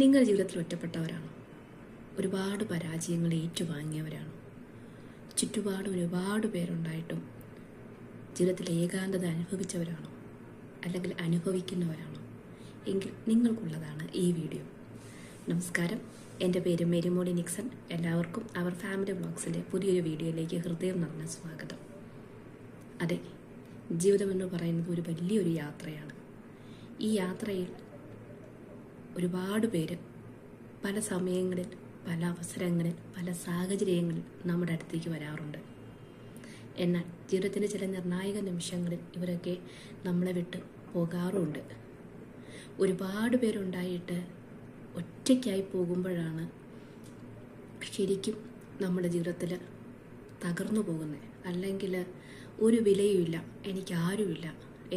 നിങ്ങൾ ജീവിതത്തിൽ ഒറ്റപ്പെട്ടവരാണോ? ഒരുപാട് പരാജയങ്ങൾ ഏറ്റുവാങ്ങിയവരാണോ? ചുറ്റുപാടും ഒരുപാട് പേരുണ്ടായിട്ടും ജീവിതത്തിൽ ഏകാന്തത അനുഭവിച്ചവരാണോ? അല്ലെങ്കിൽ അനുഭവിക്കുന്നവരാണോ? എങ്കിൽ നിങ്ങൾക്കുള്ളതാണ് ഈ വീഡിയോ. നമസ്കാരം, എൻ്റെ പേര് മേരിമോളി നിക്സൺ. എല്ലാവർക്കും അവർ ഫാമിലി വ്ളോഗ്സിൻ്റെ പുതിയൊരു വീഡിയോയിലേക്ക് ഹൃദയം നിറഞ്ഞ സ്വാഗതം. അതെ, ജീവിതമെന്ന് പറയുന്നത് ഒരു വലിയൊരു യാത്രയാണ്. ഈ യാത്രയിൽ ഒരുപാട് പേര് പല സമയങ്ങളിൽ, പല അവസരങ്ങളിൽ, പല സാഹചര്യങ്ങളിൽ നമ്മുടെ അടുത്തേക്ക് വരാറുണ്ട്. എന്നാൽ ജീവിതത്തിൻ്റെ ചില നിർണായക നിമിഷങ്ങളിൽ ഇവരൊക്കെ നമ്മളെ വിട്ട് പോകാറുമുണ്ട്. ഒരുപാട് പേരുണ്ടായിട്ട് ഒറ്റയ്ക്കായി പോകുമ്പോഴാണ് ശരിക്കും നമ്മുടെ ജീവിതത്തിൽ തകർന്നു പോകുന്നത്. അല്ലെങ്കിൽ ഒരു വിലയുമില്ല, എനിക്ക് ആരുമില്ല,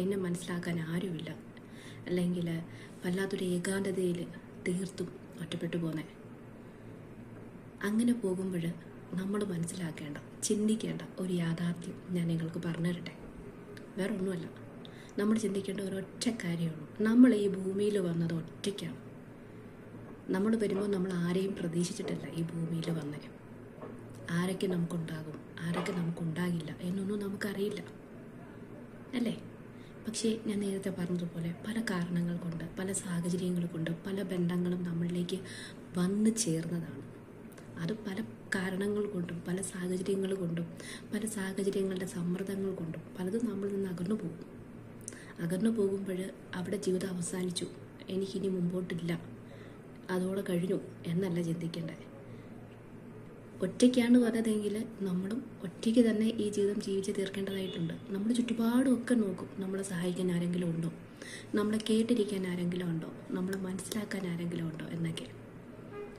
എന്നെ മനസ്സിലാക്കാൻ ആരുമില്ല, അല്ലെങ്കിൽ വല്ലാത്തൊരു ഏകാന്തതയിൽ തീർത്തും ഒറ്റപ്പെട്ടു പോകുന്നത്. അങ്ങനെ പോകുമ്പോൾ നമ്മൾ മനസ്സിലാക്കേണ്ട, ചിന്തിക്കേണ്ട ഒരു യാഥാർത്ഥ്യം ഞാൻ നിങ്ങൾക്ക് പറഞ്ഞു തരട്ടെ. വേറെ ഒന്നുമല്ല, നമ്മൾ ചിന്തിക്കേണ്ട ഒരൊറ്റ കാര്യമുള്ളൂ. നമ്മൾ ഈ ഭൂമിയിൽ വന്നത് ഒറ്റയ്ക്കാണ്. നമ്മൾ വരുമ്പോൾ നമ്മൾ ആരെയും പ്രതീക്ഷിച്ചിട്ടല്ല ഈ ഭൂമിയിൽ വന്നത്. ആരൊക്കെ നമുക്കുണ്ടാകും, ആരൊക്കെ നമുക്കുണ്ടാകില്ല എന്നൊന്നും നമുക്കറിയില്ല, അല്ലേ? പക്ഷേ ഞാൻ നേരത്തെ പറഞ്ഞതുപോലെ പല കാരണങ്ങൾ കൊണ്ട്, പല സാഹചര്യങ്ങൾ കൊണ്ട്, പല ബന്ധങ്ങളും നമ്മളിലേക്ക് വന്നു ചേർന്നതാണ്. അത് പല കാരണങ്ങൾ കൊണ്ടും, പല സാഹചര്യങ്ങൾ കൊണ്ടും, പല സാഹചര്യങ്ങളുടെ സമ്മർദ്ദങ്ങൾ കൊണ്ടും പലതും നമ്മളിൽ നിന്ന് അകന്നു പോകും. അകന്നു പോകുമ്പോൾ അവിടെ ജീവിതം അവസാനിച്ചു, എനിക്കിനി മുമ്പോട്ടില്ല, അതോടെ കഴിഞ്ഞു എന്നല്ല ചിന്തിക്കേണ്ടത്. ഒറ്റയ്ക്കാണ് വന്നതെങ്കിൽ നമ്മളും ഒറ്റയ്ക്ക് തന്നെ ഈ ജീവിതം ജീവിച്ച് തീർക്കേണ്ടതായിട്ടുണ്ട്. നമ്മൾ ചുറ്റുപാടും ഒക്കെ നോക്കും, നമ്മളെ സഹായിക്കാൻ ആരെങ്കിലും ഉണ്ടോ, നമ്മളെ കേട്ടിരിക്കാൻ ആരെങ്കിലും ഉണ്ടോ, നമ്മളെ മനസ്സിലാക്കാൻ ആരെങ്കിലും ഉണ്ടോ എന്നൊക്കെ.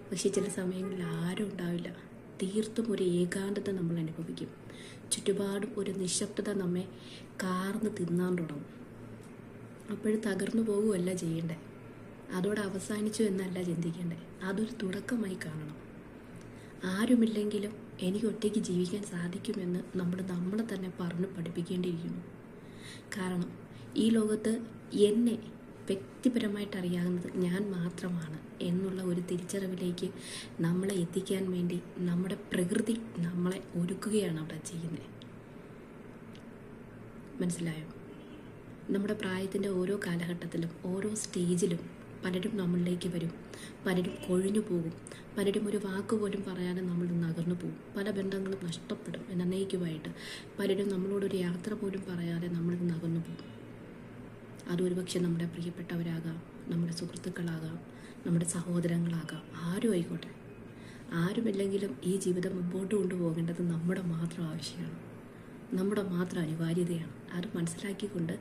പക്ഷേ ചില സമയങ്ങളിൽ ആരും ഉണ്ടാവില്ല. തീർത്തും ഒരു ഏകാന്തത നമ്മൾ അനുഭവിക്കും. ചുറ്റുപാടും ഒരു നിശബ്ദത നമ്മെ കാർന്ന് തിന്നാൻ തുടങ്ങും. അപ്പോഴും തകർന്നു പോകുകയല്ല ചെയ്യേണ്ടത്, അതോടെ അവസാനിച്ചു എന്നല്ല ചിന്തിക്കേണ്ടത്. അതൊരു തുടക്കമായി കാണണം. ആരുമില്ലെങ്കിലും എനിക്ക് ഒറ്റയ്ക്ക് ജീവിക്കാൻ സാധിക്കുമെന്ന് നമ്മളെ തന്നെ പറഞ്ഞ് പഠിപ്പിക്കേണ്ടിയിരിക്കുന്നു. കാരണം ഈ ലോകത്ത് എന്നെ വ്യക്തിപരമായിട്ട് അറിയാവുന്നത് ഞാൻ മാത്രമാണ് എന്നുള്ള ഒരു തിരിച്ചറിവിലേക്ക് നമ്മളെ എത്തിക്കാൻ വേണ്ടി നമ്മുടെ പ്രകൃതി നമ്മളെ ഒരുക്കുകയാണ് അവിടെ ചെയ്യുന്നത്. മനസ്സിലായോ? നമ്മുടെ പ്രായത്തിൻ്റെ ഓരോ കാലഘട്ടത്തിലും, ഓരോ സ്റ്റേജിലും പലരും നമ്മളിലേക്ക് വരും, പലരും കൊഴിഞ്ഞു പോകും, പലരും ഒരു വാക്ക് പോലും പറയാതെ നമ്മൾ നിന്ന് അകന്നു പോകും. പല ബന്ധങ്ങളും നഷ്ടപ്പെടും എന്നേക്കുമായിട്ട്. പലരും നമ്മളോടൊരു യാത്ര പോലും പറയാതെ നമ്മൾ നിന്ന് അകന്നു പോകും. അതൊരുപക്ഷെ നമ്മുടെ പ്രിയപ്പെട്ടവരാകാം, നമ്മുടെ സുഹൃത്തുക്കളാകാം, നമ്മുടെ സഹോദരങ്ങളാകാം, ആരും ആയിക്കോട്ടെ. ആരുമില്ലെങ്കിലും ഈ ജീവിതം മുമ്പോട്ട് കൊണ്ടുപോകേണ്ടത് നമ്മുടെ മാത്രം ആവശ്യമാണ്, നമ്മുടെ മാത്രം അനിവാര്യതയാണ്. അത് മനസ്സിലാക്കിക്കൊണ്ട്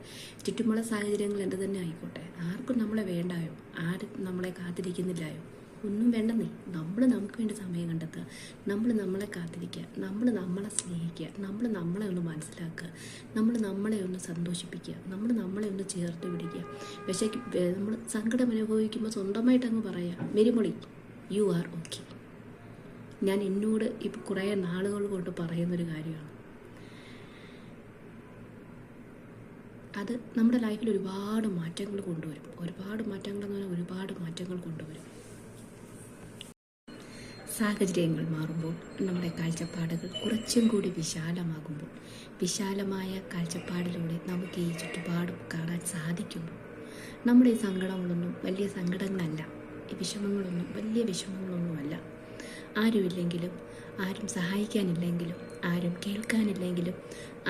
ചുറ്റുമുള്ള സാഹചര്യങ്ങൾ എന്ത് തന്നെ ആയിക്കോട്ടെ, ആർക്കും നമ്മളെ വേണ്ടായോ, ആരും നമ്മളെ കാത്തിരിക്കുന്നില്ലായോ, ഒന്നും വേണ്ടെന്നേ. നമ്മൾ നമുക്ക് വേണ്ടി സമയം കണ്ടെത്തുക, നമ്മൾ നമ്മളെ കാത്തിരിക്കുക, നമ്മൾ നമ്മളെ സ്നേഹിക്കുക, നമ്മൾ നമ്മളെ ഒന്ന് മനസ്സിലാക്കുക, നമ്മൾ നമ്മളെ ഒന്ന് സന്തോഷിപ്പിക്കുക, നമ്മൾ നമ്മളെ ഒന്ന് ചേർത്ത് പിടിക്കുക. പക്ഷേ നമ്മൾ സങ്കടം അനുഭവിക്കുമ്പോൾ സ്വന്തമായിട്ട് അങ്ങ് പറയുക, മെരിമൊളി യു ആർ ഓക്കെ. ഞാൻ എന്നോട് ഇപ്പോൾ കുറേ നാളുകൾ കൊണ്ട് പറയുന്നൊരു കാര്യമാണ്. അത് നമ്മുടെ ലൈഫിൽ ഒരുപാട് മാറ്റങ്ങൾ കൊണ്ടുവരും. ഒരുപാട് മാറ്റങ്ങൾ എന്ന് പറഞ്ഞാൽ ഒരുപാട് മാറ്റങ്ങൾ കൊണ്ടുവരും. സാഹചര്യങ്ങൾ മാറുമ്പോൾ നമ്മുടെ കാഴ്ചപ്പാടുകൾ കുറച്ചും കൂടി വിശാലമാകുമ്പോൾ, വിശാലമായ കാഴ്ചപ്പാടിലൂടെ നമുക്ക് ഈ ചുറ്റുപാടും കാണാൻ സാധിക്കുമ്പോൾ നമ്മുടെ ഈ സങ്കടങ്ങളൊന്നും വലിയ സങ്കടങ്ങളല്ല, ഈ വിഷമങ്ങളൊന്നും വലിയ വിഷമങ്ങളൊന്നുമല്ല. ആരുമില്ലെങ്കിലും, ആരും സഹായിക്കാനില്ലെങ്കിലും, ആരും കേൾക്കാനില്ലെങ്കിലും,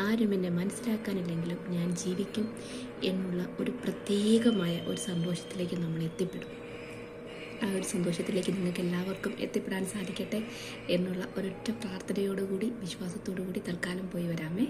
ആരും എന്നെ മനസ്സിലാക്കാനില്ലെങ്കിലും ഞാൻ ജീവിക്കും എന്നുള്ള ഒരു പ്രത്യേകമായ ഒരു സന്തോഷത്തിലേക്ക് നമ്മൾ എത്തിപ്പെടും. ആ ഒരു സന്തോഷത്തിലേക്ക് നിങ്ങൾക്ക് എല്ലാവർക്കും എത്തിപ്പെടാൻ സാധിക്കട്ടെ എന്നുള്ള ഒരൊറ്റ പ്രാർത്ഥനയോടുകൂടി, വിശ്വാസത്തോടു കൂടി തൽക്കാലം പോയി വരാമേ.